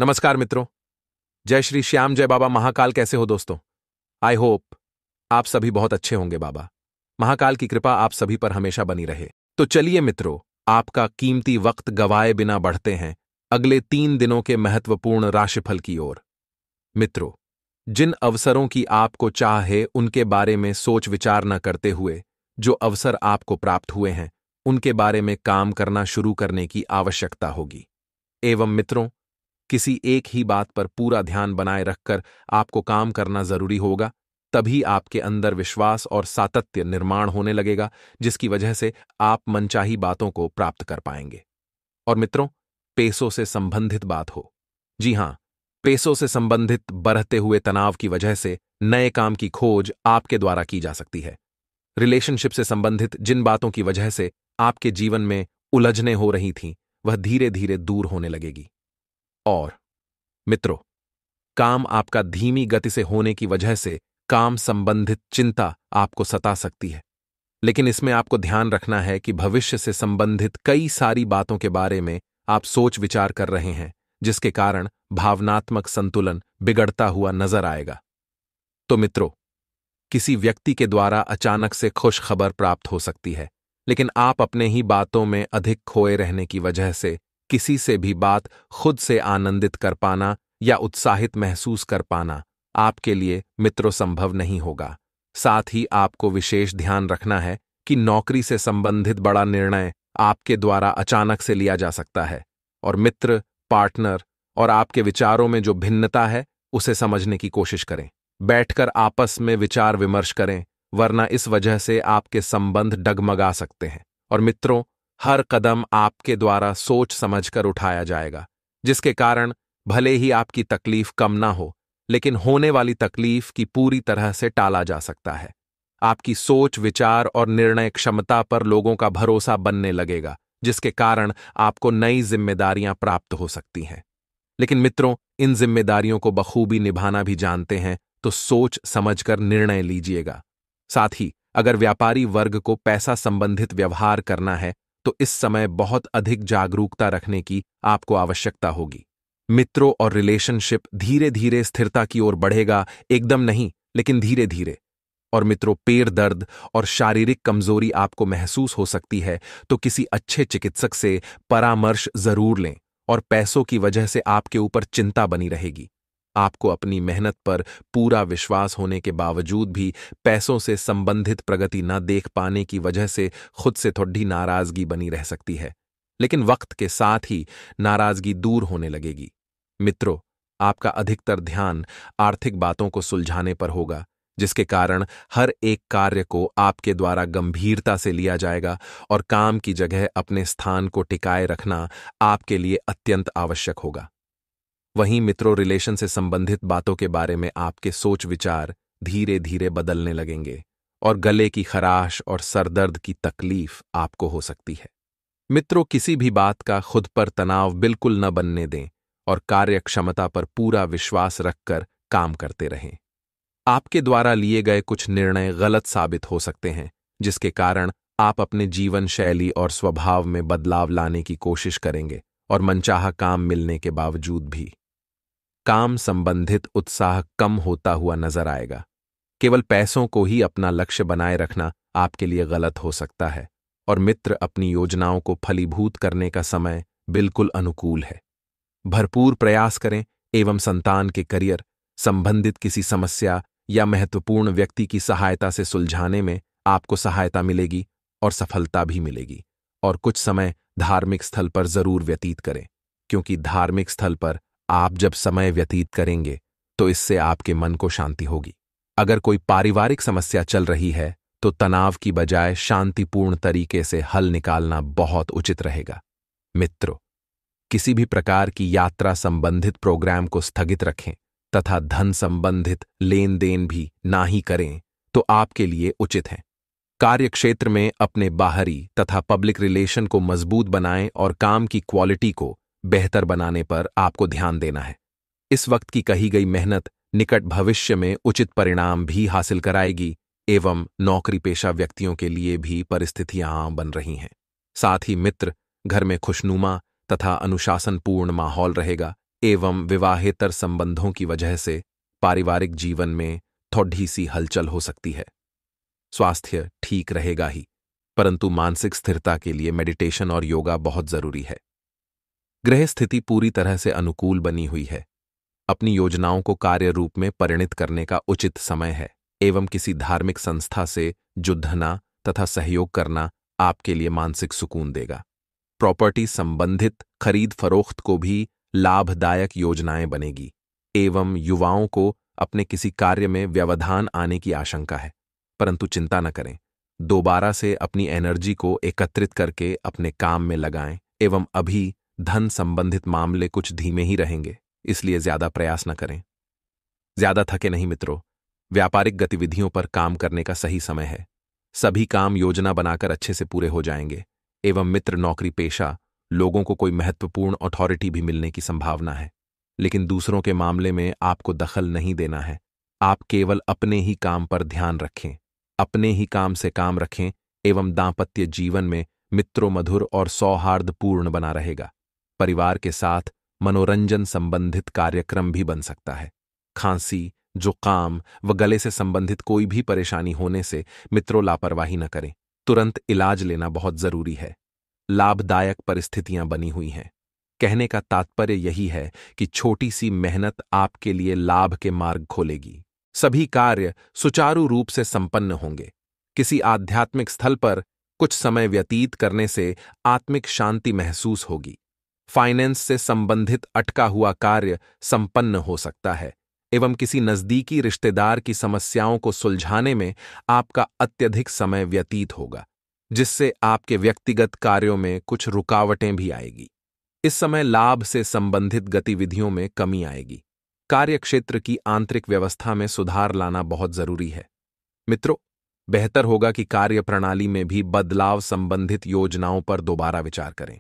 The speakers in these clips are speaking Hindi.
नमस्कार मित्रों। जय श्री श्याम, जय बाबा महाकाल। कैसे हो दोस्तों? आई होप आप सभी बहुत अच्छे होंगे। बाबा महाकाल की कृपा आप सभी पर हमेशा बनी रहे। तो चलिए मित्रों, आपका कीमती वक्त गवाए बिना बढ़ते हैं अगले 3 दिनों के महत्वपूर्ण राशिफल की ओर। मित्रों, जिन अवसरों की आपको चाह है उनके बारे में सोच विचार न करते हुए जो अवसर आपको प्राप्त हुए हैं उनके बारे में काम करना शुरू करने की आवश्यकता होगी। एवं मित्रों, किसी एक ही बात पर पूरा ध्यान बनाए रखकर आपको काम करना जरूरी होगा। तभी आपके अंदर विश्वास और सातत्य निर्माण होने लगेगा, जिसकी वजह से आप मनचाही बातों को प्राप्त कर पाएंगे। और मित्रों, पैसों से संबंधित बात हो। जी हां, पैसों से संबंधित बढ़ते हुए तनाव की वजह से नए काम की खोज आपके द्वारा की जा सकती है। रिलेशनशिप से संबंधित जिन बातों की वजह से आपके जीवन में उलझनें हो रही थीं, वह धीरे धीरे दूर होने लगेगी। और मित्रों, काम आपका धीमी गति से होने की वजह से काम संबंधित चिंता आपको सता सकती है। लेकिन इसमें आपको ध्यान रखना है कि भविष्य से संबंधित कई सारी बातों के बारे में आप सोच विचार कर रहे हैं, जिसके कारण भावनात्मक संतुलन बिगड़ता हुआ नजर आएगा। तो मित्रों, किसी व्यक्ति के द्वारा अचानक से खुश खबर प्राप्त हो सकती है, लेकिन आप अपने ही बातों में अधिक खोए रहने की वजह से किसी से भी बात खुद से आनंदित कर पाना या उत्साहित महसूस कर पाना आपके लिए मित्रों संभव नहीं होगा। साथ ही आपको विशेष ध्यान रखना है कि नौकरी से संबंधित बड़ा निर्णय आपके द्वारा अचानक से लिया जा सकता है। और मित्र, पार्टनर और आपके विचारों में जो भिन्नता है उसे समझने की कोशिश करें। बैठकर आपस में विचार विमर्श करें, वरना इस वजह से आपके संबंध डगमगा सकते हैं। और मित्रों, हर कदम आपके द्वारा सोच समझकर उठाया जाएगा, जिसके कारण भले ही आपकी तकलीफ कम ना हो, लेकिन होने वाली तकलीफ की पूरी तरह से टाला जा सकता है। आपकी सोच, विचार और निर्णय क्षमता पर लोगों का भरोसा बनने लगेगा, जिसके कारण आपको नई जिम्मेदारियां प्राप्त हो सकती हैं। लेकिन मित्रों, इन जिम्मेदारियों को बखूबी निभाना भी जानते हैं तो सोच समझकर निर्णय लीजिएगा। साथ ही अगर व्यापारी वर्ग को पैसा संबंधित व्यवहार करना है तो इस समय बहुत अधिक जागरूकता रखने की आपको आवश्यकता होगी। मित्रों और रिलेशनशिप धीरे धीरे स्थिरता की ओर बढ़ेगा, एकदम नहीं लेकिन धीरे धीरे। और मित्रों, पैर दर्द और शारीरिक कमजोरी आपको महसूस हो सकती है तो किसी अच्छे चिकित्सक से परामर्श जरूर लें। और पैसों की वजह से आपके ऊपर चिंता बनी रहेगी। आपको अपनी मेहनत पर पूरा विश्वास होने के बावजूद भी पैसों से संबंधित प्रगति न देख पाने की वजह से खुद से थोड़ी नाराजगी बनी रह सकती है, लेकिन वक्त के साथ ही नाराजगी दूर होने लगेगी। मित्रों, आपका अधिकतर ध्यान आर्थिक बातों को सुलझाने पर होगा, जिसके कारण हर एक कार्य को आपके द्वारा गंभीरता से लिया जाएगा और काम की जगह अपने स्थान को टिकाए रखना आपके लिए अत्यंत आवश्यक होगा। वहीं मित्रों, रिलेशन से संबंधित बातों के बारे में आपके सोच विचार धीरे धीरे बदलने लगेंगे और गले की खराश और सरदर्द की तकलीफ आपको हो सकती है। मित्रों, किसी भी बात का खुद पर तनाव बिल्कुल न बनने दें और कार्य क्षमता पर पूरा विश्वास रखकर काम करते रहें। आपके द्वारा लिए गए कुछ निर्णय गलत साबित हो सकते हैं, जिसके कारण आप अपने जीवन शैली और स्वभाव में बदलाव लाने की कोशिश करेंगे और मनचाहा काम मिलने के बावजूद भी काम संबंधित उत्साह कम होता हुआ नजर आएगा। केवल पैसों को ही अपना लक्ष्य बनाए रखना आपके लिए गलत हो सकता है। और मित्र, अपनी योजनाओं को फलीभूत करने का समय बिल्कुल अनुकूल है। भरपूर प्रयास करें एवं संतान के करियर संबंधित किसी समस्या या महत्वपूर्ण व्यक्ति की सहायता से सुलझाने में आपको सहायता मिलेगी और सफलता भी मिलेगी। और कुछ समय धार्मिक स्थल पर जरूर व्यतीत करें, क्योंकि धार्मिक स्थल पर आप जब समय व्यतीत करेंगे तो इससे आपके मन को शांति होगी। अगर कोई पारिवारिक समस्या चल रही है तो तनाव की बजाय शांतिपूर्ण तरीके से हल निकालना बहुत उचित रहेगा। मित्रों, किसी भी प्रकार की यात्रा संबंधित प्रोग्राम को स्थगित रखें तथा धन संबंधित लेन देन भी ना ही करें तो आपके लिए उचित है। कार्यक्षेत्र में अपने बाहरी तथा पब्लिक रिलेशन को मजबूत बनाएं और काम की क्वालिटी को बेहतर बनाने पर आपको ध्यान देना है। इस वक्त की कही गई मेहनत निकट भविष्य में उचित परिणाम भी हासिल कराएगी एवं नौकरी पेशा व्यक्तियों के लिए भी परिस्थितियां बन रही हैं। साथ ही मित्र, घर में खुशनुमा तथा अनुशासनपूर्ण माहौल रहेगा, एवं विवाहेतर संबंधों की वजह से पारिवारिक जीवन में थोड़ी सी हलचल हो सकती है। स्वास्थ्य ठीक रहेगा ही, परंतु मानसिक स्थिरता के लिए मेडिटेशन और योगा बहुत जरूरी है। ग्रह स्थिति पूरी तरह से अनुकूल बनी हुई है। अपनी योजनाओं को कार्य रूप में परिणित करने का उचित समय है एवं किसी धार्मिक संस्था से जुड़ना तथा सहयोग करना आपके लिए मानसिक सुकून देगा। प्रॉपर्टी संबंधित खरीद फरोख्त को भी लाभदायक योजनाएं बनेगी एवं युवाओं को अपने किसी कार्य में व्यवधान आने की आशंका है, परंतु चिंता न करें। दोबारा से अपनी एनर्जी को एकत्रित करके अपने काम में लगाएं एवं अभी धन संबंधित मामले कुछ धीमे ही रहेंगे, इसलिए ज्यादा प्रयास न करें। ज्यादा थके नहीं मित्रों, व्यापारिक गतिविधियों पर काम करने का सही समय है। सभी काम योजना बनाकर अच्छे से पूरे हो जाएंगे एवं मित्र नौकरी पेशा लोगों को कोई महत्वपूर्ण अथॉरिटी भी मिलने की संभावना है, लेकिन दूसरों के मामले में आपको दखल नहीं देना है। आप केवल अपने ही काम पर ध्यान रखें, अपने ही काम से काम रखें एवं दांपत्य जीवन में मित्रों मधुर और सौहार्दपूर्ण बना रहेगा। परिवार के साथ मनोरंजन संबंधित कार्यक्रम भी बन सकता है। खांसी, जुकाम व गले से संबंधित कोई भी परेशानी होने से मित्रों लापरवाही न करें, तुरंत इलाज लेना बहुत जरूरी है। लाभदायक परिस्थितियां बनी हुई हैं। कहने का तात्पर्य यही है कि छोटी सी मेहनत आपके लिए लाभ के मार्ग खोलेगी। सभी कार्य सुचारू रूप से संपन्न होंगे। किसी आध्यात्मिक स्थल पर कुछ समय व्यतीत करने से आत्मिक शांति महसूस होगी। फाइनेंस से संबंधित अटका हुआ कार्य संपन्न हो सकता है एवं किसी नजदीकी रिश्तेदार की समस्याओं को सुलझाने में आपका अत्यधिक समय व्यतीत होगा, जिससे आपके व्यक्तिगत कार्यों में कुछ रुकावटें भी आएगी। इस समय लाभ से संबंधित गतिविधियों में कमी आएगी। कार्यक्षेत्र की आंतरिक व्यवस्था में सुधार लाना बहुत जरूरी है। मित्रों, बेहतर होगा कि कार्य प्रणाली में भी बदलाव संबंधित योजनाओं पर दोबारा विचार करें।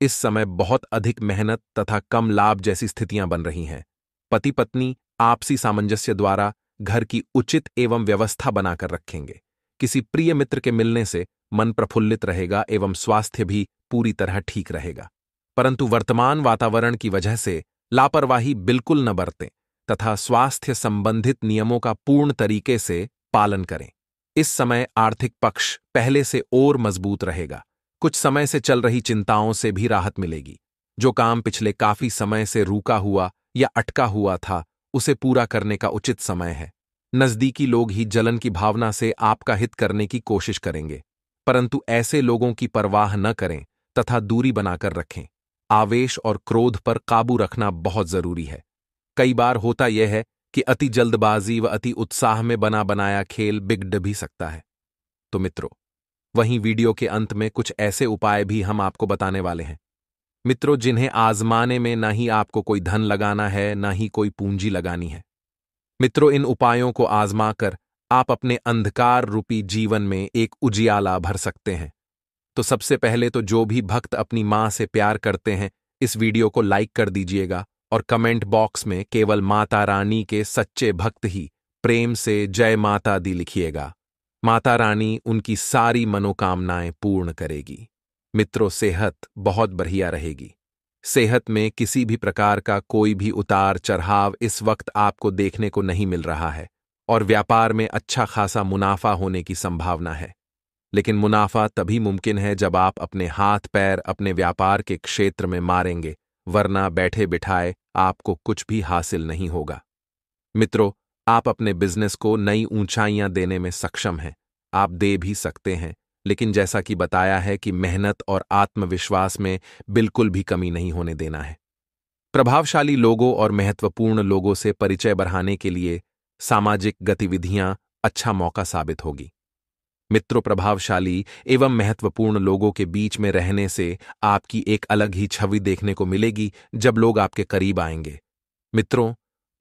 इस समय बहुत अधिक मेहनत तथा कम लाभ जैसी स्थितियां बन रही हैं। पति पत्नी आपसी सामंजस्य द्वारा घर की उचित एवं व्यवस्था बनाकर रखेंगे। किसी प्रिय मित्र के मिलने से मन प्रफुल्लित रहेगा एवं स्वास्थ्य भी पूरी तरह ठीक रहेगा। परंतु वर्तमान वातावरण की वजह से लापरवाही बिल्कुल न बरतें तथा स्वास्थ्य संबंधित नियमों का पूर्ण तरीके से पालन करें। इस समय आर्थिक पक्ष पहले से और मजबूत रहेगा। कुछ समय से चल रही चिंताओं से भी राहत मिलेगी। जो काम पिछले काफी समय से रुका हुआ या अटका हुआ था, उसे पूरा करने का उचित समय है। नजदीकी लोग ही जलन की भावना से आपका हित करने की कोशिश करेंगे, परंतु ऐसे लोगों की परवाह न करें तथा दूरी बनाकर रखें। आवेश और क्रोध पर काबू रखना बहुत जरूरी है। कई बार होता यह है कि अति जल्दबाजी व अति उत्साह में बना बनाया खेल बिगड़ भी सकता है। तो मित्रों, वहीं वीडियो के अंत में कुछ ऐसे उपाय भी हम आपको बताने वाले हैं मित्रों, जिन्हें आजमाने में ना ही आपको कोई धन लगाना है, ना ही कोई पूंजी लगानी है। मित्रों, इन उपायों को आजमाकर आप अपने अंधकार रूपी जीवन में एक उजियाला भर सकते हैं। तो सबसे पहले तो जो भी भक्त अपनी मां से प्यार करते हैं, इस वीडियो को लाइक कर दीजिएगा और कमेंट बॉक्स में केवल माता रानी के सच्चे भक्त ही प्रेम से जय माता दी लिखिएगा। माता रानी उनकी सारी मनोकामनाएं पूर्ण करेगी। मित्रों, सेहत बहुत बढ़िया रहेगी। सेहत में किसी भी प्रकार का कोई भी उतार चढ़ाव इस वक्त आपको देखने को नहीं मिल रहा है और व्यापार में अच्छा खासा मुनाफा होने की संभावना है। लेकिन मुनाफा तभी मुमकिन है जब आप अपने हाथ पैर अपने व्यापार के क्षेत्र में मारेंगे, वरना बैठे बिठाए आपको कुछ भी हासिल नहीं होगा। मित्रों, आप अपने बिजनेस को नई ऊंचाइयां देने में सक्षम हैं। आप दे भी सकते हैं, लेकिन जैसा कि बताया है कि मेहनत और आत्मविश्वास में बिल्कुल भी कमी नहीं होने देना है। प्रभावशाली लोगों और महत्वपूर्ण लोगों से परिचय बढ़ाने के लिए सामाजिक गतिविधियां अच्छा मौका साबित होगी। मित्रों, प्रभावशाली एवं महत्वपूर्ण लोगों के बीच में रहने से आपकी एक अलग ही छवि देखने को मिलेगी जब लोग आपके करीब आएंगे। मित्रों,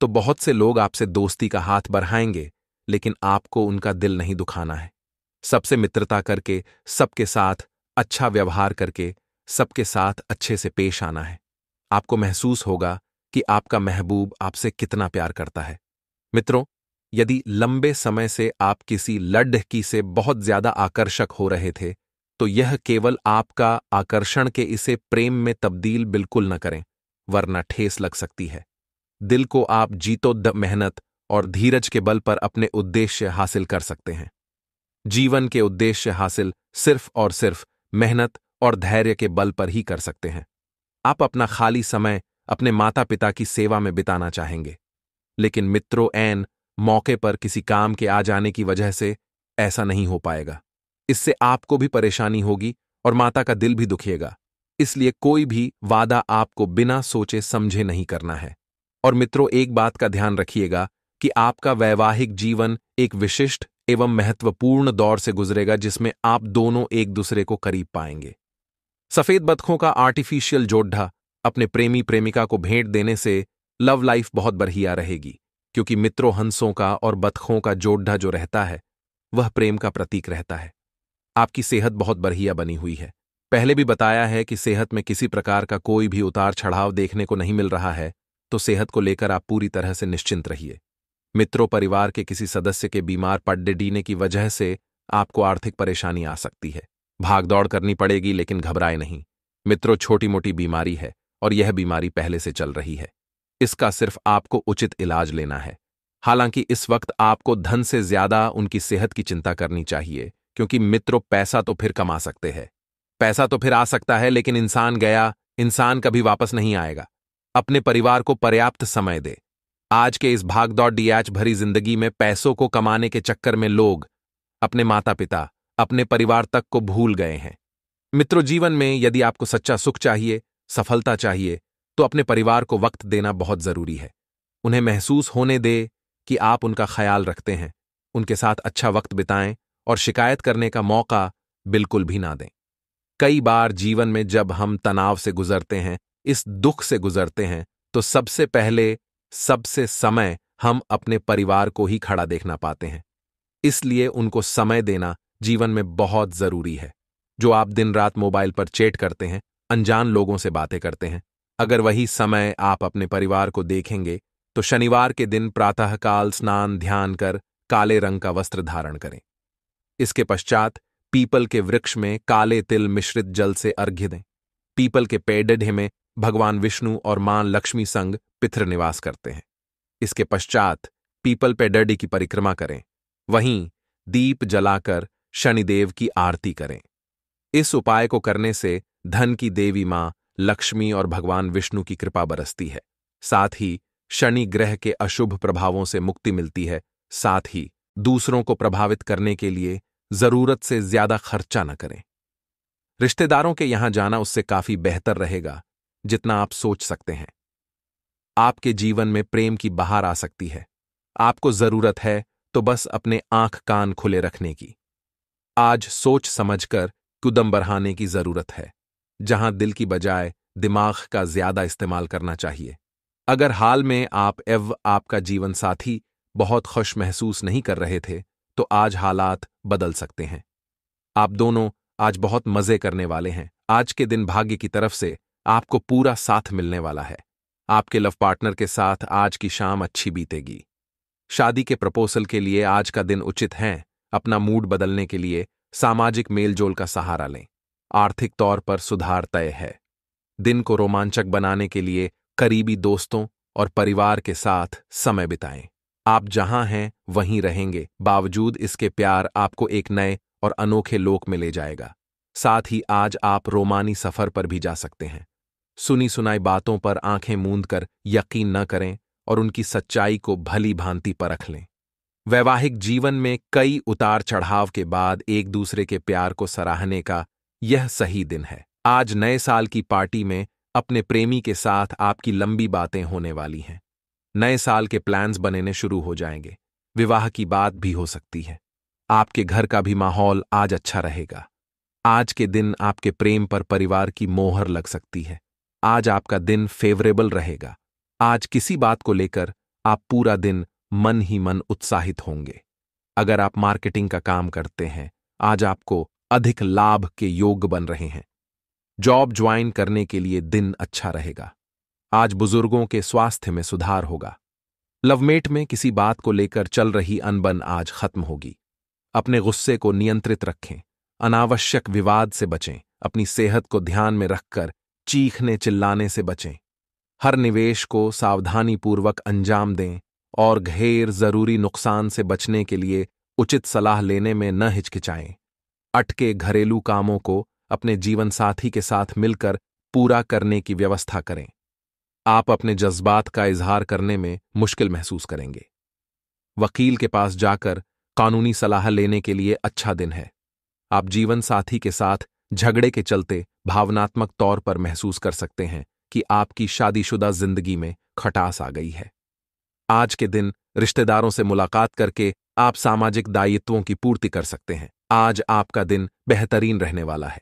तो बहुत से लोग आपसे दोस्ती का हाथ बढ़ाएंगे, लेकिन आपको उनका दिल नहीं दुखाना है। सबसे मित्रता करके, सबके साथ अच्छा व्यवहार करके, सबके साथ अच्छे से पेश आना है। आपको महसूस होगा कि आपका महबूब आपसे कितना प्यार करता है। मित्रों, यदि लंबे समय से आप किसी लड़की से बहुत ज्यादा आकर्षक हो रहे थे, तो यह केवल आपका आकर्षण के इसे प्रेम में तब्दील बिल्कुल न करें। वरना ठेस लग सकती है। दिल को आप जीतोद्द मेहनत और धीरज के बल पर अपने उद्देश्य हासिल कर सकते हैं। जीवन के उद्देश्य हासिल सिर्फ और सिर्फ मेहनत और धैर्य के बल पर ही कर सकते हैं। आप अपना खाली समय अपने माता पिता की सेवा में बिताना चाहेंगे, लेकिन मित्रों, ऐन मौके पर किसी काम के आ जाने की वजह से ऐसा नहीं हो पाएगा। इससे आपको भी परेशानी होगी और माता का दिल भी दुखिएगा। इसलिए कोई भी वादा आपको बिना सोचे समझे नहीं करना है। और मित्रों, एक बात का ध्यान रखिएगा कि आपका वैवाहिक जीवन एक विशिष्ट एवं महत्वपूर्ण दौर से गुजरेगा जिसमें आप दोनों एक दूसरे को करीब पाएंगे। सफेद बतखों का आर्टिफिशियल जोड़ा अपने प्रेमी प्रेमिका को भेंट देने से लव लाइफ बहुत बढ़िया रहेगी, क्योंकि मित्रों, हंसों का और बतखों का जोड़ा जो रहता है वह प्रेम का प्रतीक रहता है। आपकी सेहत बहुत बढ़िया बनी हुई है। पहले भी बताया है कि सेहत में किसी प्रकार का कोई भी उतार चढ़ाव देखने को नहीं मिल रहा है, तो सेहत को लेकर आप पूरी तरह से निश्चिंत रहिए। मित्रों, परिवार के किसी सदस्य के बीमार पड़ने की वजह से आपको आर्थिक परेशानी आ सकती है। भागदौड़ करनी पड़ेगी, लेकिन घबराए नहीं। मित्रों, छोटी मोटी बीमारी है और यह बीमारी पहले से चल रही है। इसका सिर्फ आपको उचित इलाज लेना है। हालांकि इस वक्त आपको धन से ज्यादा उनकी सेहत की चिंता करनी चाहिए, क्योंकि मित्रों, पैसा तो फिर कमा सकते हैं, पैसा तो फिर आ सकता है, लेकिन इंसान गया, इंसान कभी वापस नहीं आएगा। अपने परिवार को पर्याप्त समय दे। आज के इस भागदौड़ डीएच भरी जिंदगी में पैसों को कमाने के चक्कर में लोग अपने माता पिता, अपने परिवार तक को भूल गए हैं। मित्रों, जीवन में यदि आपको सच्चा सुख चाहिए, सफलता चाहिए, तो अपने परिवार को वक्त देना बहुत जरूरी है। उन्हें महसूस होने दे कि आप उनका ख्याल रखते हैं, उनके साथ अच्छा वक्त बिताएं और शिकायत करने का मौका बिल्कुल भी ना दें। कई बार जीवन में जब हम तनाव से गुजरते हैं, इस दुख से गुजरते हैं, तो सबसे पहले सबसे समय हम अपने परिवार को ही खड़ा देखना पाते हैं। इसलिए उनको समय देना जीवन में बहुत जरूरी है। जो आप दिन रात मोबाइल पर चैट करते हैं, अनजान लोगों से बातें करते हैं, अगर वही समय आप अपने परिवार को देखेंगे तो शनिवार के दिन प्रातःकाल स्नान ध्यान कर काले रंग का वस्त्र धारण करें। इसके पश्चात पीपल के वृक्ष में काले तिल मिश्रित जल से अर्घ्य दें। पीपल के पेड़ में भगवान विष्णु और मां लक्ष्मी संग पितृ निवास करते हैं। इसके पश्चात पीपल पेड़ की परिक्रमा करें। वहीं दीप जलाकर शनिदेव की आरती करें। इस उपाय को करने से धन की देवी मां लक्ष्मी और भगवान विष्णु की कृपा बरसती है। साथ ही शनि ग्रह के अशुभ प्रभावों से मुक्ति मिलती है। साथ ही दूसरों को प्रभावित करने के लिए जरूरत से ज्यादा खर्चा न करें। रिश्तेदारों के यहां जाना उससे काफी बेहतर रहेगा जितना आप सोच सकते हैं। आपके जीवन में प्रेम की बहार आ सकती है। आपको जरूरत है तो बस अपने आंख कान खुले रखने की। आज सोच समझकर कदम बढ़ाने की जरूरत है, जहां दिल की बजाय दिमाग का ज्यादा इस्तेमाल करना चाहिए। अगर हाल में आपका जीवन साथी बहुत खुश महसूस नहीं कर रहे थे, तो आज हालात बदल सकते हैं। आप दोनों आज बहुत मजे करने वाले हैं। आज के दिन भाग्य की तरफ से आपको पूरा साथ मिलने वाला है। आपके लव पार्टनर के साथ आज की शाम अच्छी बीतेगी। शादी के प्रपोजल के लिए आज का दिन उचित है। अपना मूड बदलने के लिए सामाजिक मेलजोल का सहारा लें। आर्थिक तौर पर सुधार तय है। दिन को रोमांचक बनाने के लिए करीबी दोस्तों और परिवार के साथ समय बिताएं। आप जहां हैं वहीं रहेंगे, बावजूद इसके प्यार आपको एक नए और अनोखे लोक में ले जाएगा। साथ ही आज आप रोमानी सफर पर भी जा सकते हैं। सुनी सुनाई बातों पर आंखें मूंद कर यकीन न करें और उनकी सच्चाई को भली भांति परख लें। वैवाहिक जीवन में कई उतार चढ़ाव के बाद एक दूसरे के प्यार को सराहने का यह सही दिन है। आज नए साल की पार्टी में अपने प्रेमी के साथ आपकी लंबी बातें होने वाली हैं। नए साल के प्लान्स बनने शुरू हो जाएंगे। विवाह की बात भी हो सकती है। आपके घर का भी माहौल आज अच्छा रहेगा। आज के दिन आपके प्रेम पर परिवार की मोहर लग सकती है। आज आपका दिन फेवरेबल रहेगा। आज किसी बात को लेकर आप पूरा दिन मन ही मन उत्साहित होंगे। अगर आप मार्केटिंग का काम करते हैं, आज आपको अधिक लाभ के योग बन रहे हैं। जॉब ज्वाइन करने के लिए दिन अच्छा रहेगा। आज बुजुर्गों के स्वास्थ्य में सुधार होगा। लवमेट में किसी बात को लेकर चल रही अनबन आज खत्म होगी। अपने गुस्से को नियंत्रित रखें। अनावश्यक विवाद से बचें। अपनी सेहत को ध्यान में रखकर चीखने चिल्लाने से बचें। हर निवेश को सावधानीपूर्वक अंजाम दें और गैर जरूरी नुकसान से बचने के लिए उचित सलाह लेने में न हिचकिचाएं। अटके घरेलू कामों को अपने जीवन साथी के साथ मिलकर पूरा करने की व्यवस्था करें। आप अपने जज्बात का इजहार करने में मुश्किल महसूस करेंगे। वकील के पास जाकर कानूनी सलाह लेने के लिए अच्छा दिन है। आप जीवन साथी के साथ झगड़े के चलते भावनात्मक तौर पर महसूस कर सकते हैं कि आपकी शादीशुदा जिंदगी में खटास आ गई है। आज के दिन रिश्तेदारों से मुलाकात करके आप सामाजिक दायित्वों की पूर्ति कर सकते हैं। आज आपका दिन बेहतरीन रहने वाला है।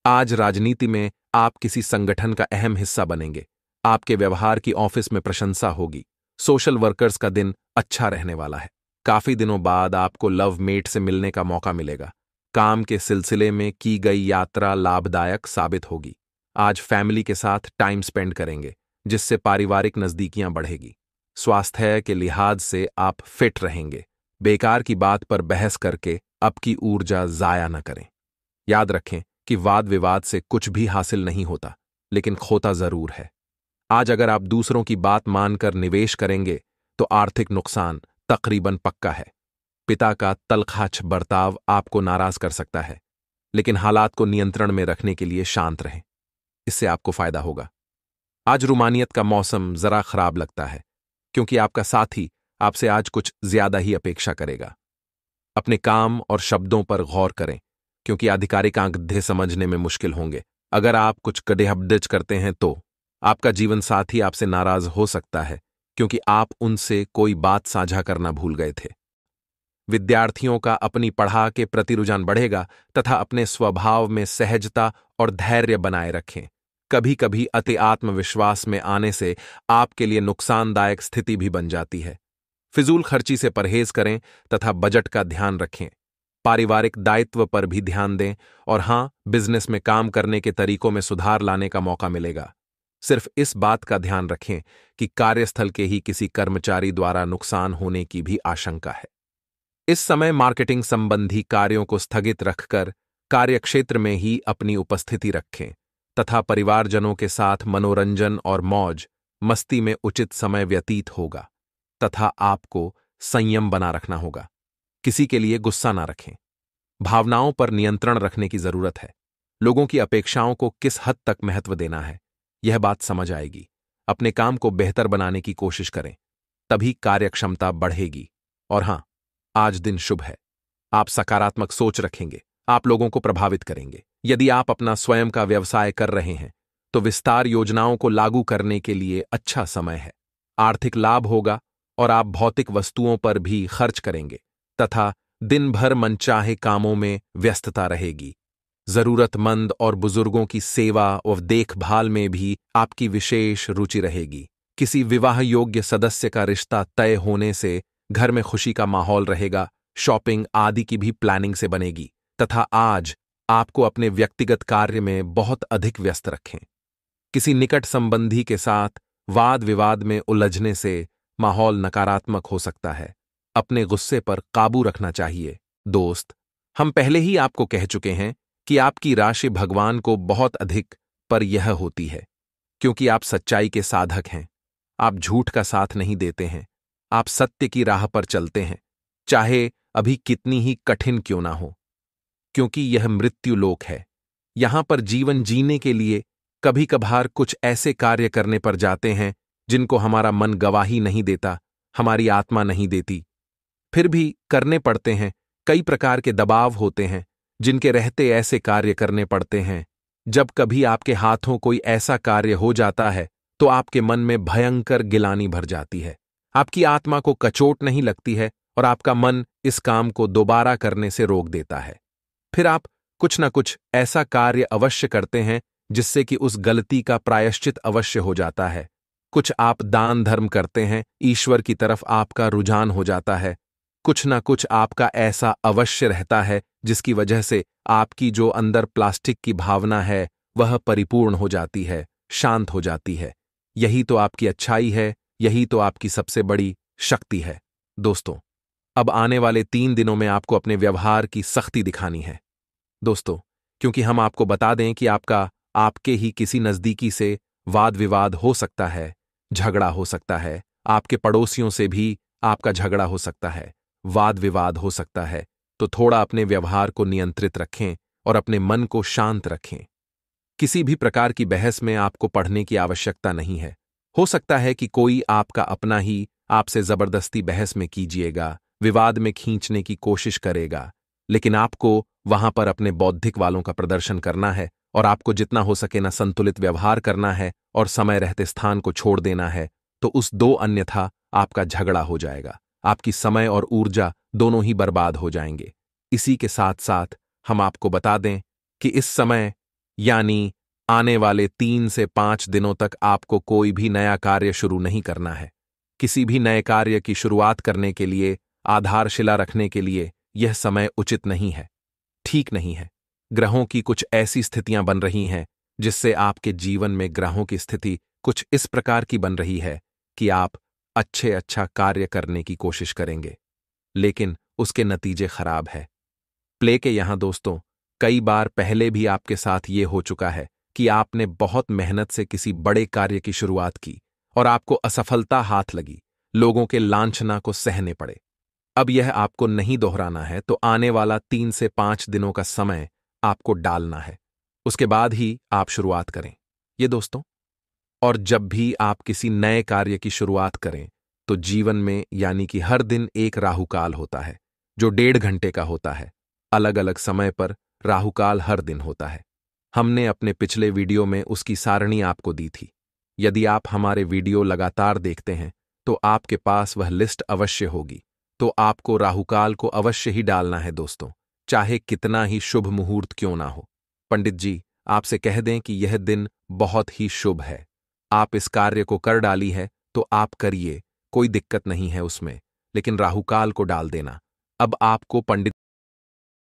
आज राजनीति में आप किसी संगठन का अहम हिस्सा बनेंगे। आपके व्यवहार की ऑफिस में प्रशंसा होगी। सोशल वर्कर्स का दिन अच्छा रहने वाला है। काफी दिनों बाद आपको लव मेट से मिलने का मौका मिलेगा। काम के सिलसिले में की गई यात्रा लाभदायक साबित होगी। आज फैमिली के साथ टाइम स्पेंड करेंगे, जिससे पारिवारिक नजदीकियां बढ़ेगी। स्वास्थ्य के लिहाज से आप फिट रहेंगे। बेकार की बात पर बहस करके आपकी ऊर्जा जाया न करें। याद रखें कि वाद विवाद से कुछ भी हासिल नहीं होता, लेकिन खोता जरूर है। आज अगर आप दूसरों की बात मानकर निवेश करेंगे तो आर्थिक नुकसान तकरीबन पक्का है। पिता का तलखाच बर्ताव आपको नाराज कर सकता है, लेकिन हालात को नियंत्रण में रखने के लिए शांत रहें। इससे आपको फायदा होगा। आज रूमानियत का मौसम जरा खराब लगता है, क्योंकि आपका साथी आपसे आज कुछ ज्यादा ही अपेक्षा करेगा। अपने काम और शब्दों पर गौर करें, क्योंकि आधिकारिक आंकड़े समझने में मुश्किल होंगे। अगर आप कुछ गड़ेहबड़च करते हैं तो आपका जीवन साथी आपसे नाराज हो सकता है, क्योंकि आप उनसे कोई बात साझा करना भूल गए थे। विद्यार्थियों का अपनी पढ़ाई के प्रति रुझान बढ़ेगा तथा अपने स्वभाव में सहजता और धैर्य बनाए रखें। कभी कभी अति आत्मविश्वास में आने से आपके लिए नुकसानदायक स्थिति भी बन जाती है। फिजूल खर्ची से परहेज करें तथा बजट का ध्यान रखें। पारिवारिक दायित्व पर भी ध्यान दें और हां, बिजनेस में काम करने के तरीकों में सुधार लाने का मौका मिलेगा। सिर्फ इस बात का ध्यान रखें कि कार्यस्थल के ही किसी कर्मचारी द्वारा नुकसान होने की भी आशंका है। इस समय मार्केटिंग संबंधी कार्यों को स्थगित रखकर कार्यक्षेत्र में ही अपनी उपस्थिति रखें तथा परिवारजनों के साथ मनोरंजन और मौज मस्ती में उचित समय व्यतीत होगा तथा आपको संयम बना रखना होगा। किसी के लिए गुस्सा ना रखें। भावनाओं पर नियंत्रण रखने की जरूरत है। लोगों की अपेक्षाओं को किस हद तक महत्व देना है, यह बात समझ आएगी। अपने काम को बेहतर बनाने की कोशिश करें, तभी कार्यक्षमता बढ़ेगी। और हां, आज दिन शुभ है। आप सकारात्मक सोच रखेंगे, आप लोगों को प्रभावित करेंगे। यदि आप अपना स्वयं का व्यवसाय कर रहे हैं तो विस्तार योजनाओं को लागू करने के लिए अच्छा समय है। आर्थिक लाभ होगा और आप भौतिक वस्तुओं पर भी खर्च करेंगे तथा दिन भर मनचाहे कामों में व्यस्तता रहेगी। जरूरतमंद और बुजुर्गों की सेवा और देखभाल में भी आपकी विशेष रुचि रहेगी। किसी विवाह योग्य सदस्य का रिश्ता तय होने से घर में खुशी का माहौल रहेगा। शॉपिंग आदि की भी प्लानिंग से बनेगी तथा आज आपको अपने व्यक्तिगत कार्य में बहुत अधिक व्यस्त रखें। किसी निकट संबंधी के साथ वाद विवाद में उलझने से माहौल नकारात्मक हो सकता है। अपने गुस्से पर काबू रखना चाहिए। दोस्त, हम पहले ही आपको कह चुके हैं कि आपकी राशि भगवान को बहुत अधिक पर यह होती है, क्योंकि आप सच्चाई के साधक हैं। आप झूठ का साथ नहीं देते हैं। आप सत्य की राह पर चलते हैं, चाहे अभी कितनी ही कठिन क्यों ना हो, क्योंकि यह मृत्यु लोक है। यहां पर जीवन जीने के लिए कभी कभार कुछ ऐसे कार्य करने पर जाते हैं जिनको हमारा मन गवाही नहीं देता, हमारी आत्मा नहीं देती, फिर भी करने पड़ते हैं। कई प्रकार के दबाव होते हैं जिनके रहते ऐसे कार्य करने पड़ते हैं। जब कभी आपके हाथों कोई ऐसा कार्य हो जाता है तो आपके मन में भयंकर गिलानी भर जाती है। आपकी आत्मा को कचोट नहीं लगती है और आपका मन इस काम को दोबारा करने से रोक देता है। फिर आप कुछ न कुछ ऐसा कार्य अवश्य करते हैं जिससे कि उस गलती का प्रायश्चित अवश्य हो जाता है। कुछ आप दान धर्म करते हैं, ईश्वर की तरफ आपका रुझान हो जाता है। कुछ न कुछ आपका ऐसा अवश्य रहता है जिसकी वजह से आपकी जो अंदर प्लास्टिक की भावना है वह परिपूर्ण हो जाती है, शांत हो जाती है। यही तो आपकी अच्छाई है, यही तो आपकी सबसे बड़ी शक्ति है। दोस्तों, अब आने वाले 3 दिनों में आपको अपने व्यवहार की सख्ती दिखानी है। दोस्तों, क्योंकि हम आपको बता दें कि आपके ही किसी नजदीकी से वाद विवाद हो सकता है, झगड़ा हो सकता है, आपके पड़ोसियों से भी आपका झगड़ा हो सकता है, वाद विवाद हो सकता है। तो थोड़ा अपने व्यवहार को नियंत्रित रखें और अपने मन को शांत रखें। किसी भी प्रकार की बहस में आपको पढ़ने की आवश्यकता नहीं है। हो सकता है कि कोई आपका अपना ही आपसे जबरदस्ती बहस में कीजिएगा, विवाद में खींचने की कोशिश करेगा, लेकिन आपको वहां पर अपने बौद्धिक वालों का प्रदर्शन करना है और आपको जितना हो सके ना संतुलित व्यवहार करना है और समय रहते स्थान को छोड़ देना है। तो उस दो अन्यथा आपका झगड़ा हो जाएगा, आपकी समय और ऊर्जा दोनों ही बर्बाद हो जाएंगे। इसी के साथ साथ हम आपको बता दें कि इस समय यानी आने वाले 3 से 5 दिनों तक आपको कोई भी नया कार्य शुरू नहीं करना है। किसी भी नए कार्य की शुरुआत करने के लिए, आधारशिला रखने के लिए यह समय उचित नहीं है, ठीक नहीं है। ग्रहों की कुछ ऐसी स्थितियां बन रही हैं जिससे आपके जीवन में ग्रहों की स्थिति कुछ इस प्रकार की बन रही है कि आप अच्छा कार्य करने की कोशिश करेंगे, लेकिन उसके नतीजे खराब है। प्ले के यहां दोस्तों, कई बार पहले भी आपके साथ ये हो चुका है कि आपने बहुत मेहनत से किसी बड़े कार्य की शुरुआत की और आपको असफलता हाथ लगी, लोगों के लांछना को सहने पड़े। अब यह आपको नहीं दोहराना है, तो आने वाला 3 से 5 दिनों का समय आपको डालना है, उसके बाद ही आप शुरुआत करें ये दोस्तों। और जब भी आप किसी नए कार्य की शुरुआत करें तो जीवन में यानी कि हर दिन एक राहुकाल होता है जो 1.5 घंटे का होता है। अलग अलग समय पर राहुकाल हर दिन होता है। हमने अपने पिछले वीडियो में उसकी सारणी आपको दी थी। यदि आप हमारे वीडियो लगातार देखते हैं तो आपके पास वह लिस्ट अवश्य होगी। तो आपको राहुकाल को अवश्य ही डालना है दोस्तों, चाहे कितना ही शुभ मुहूर्त क्यों ना हो। पंडित जी आपसे कह दें कि यह दिन बहुत ही शुभ है, आप इस कार्य को कर डाली है तो आप करिए, कोई दिक्कत नहीं है उसमें, लेकिन राहुकाल को डाल देना। अब आपको पंडित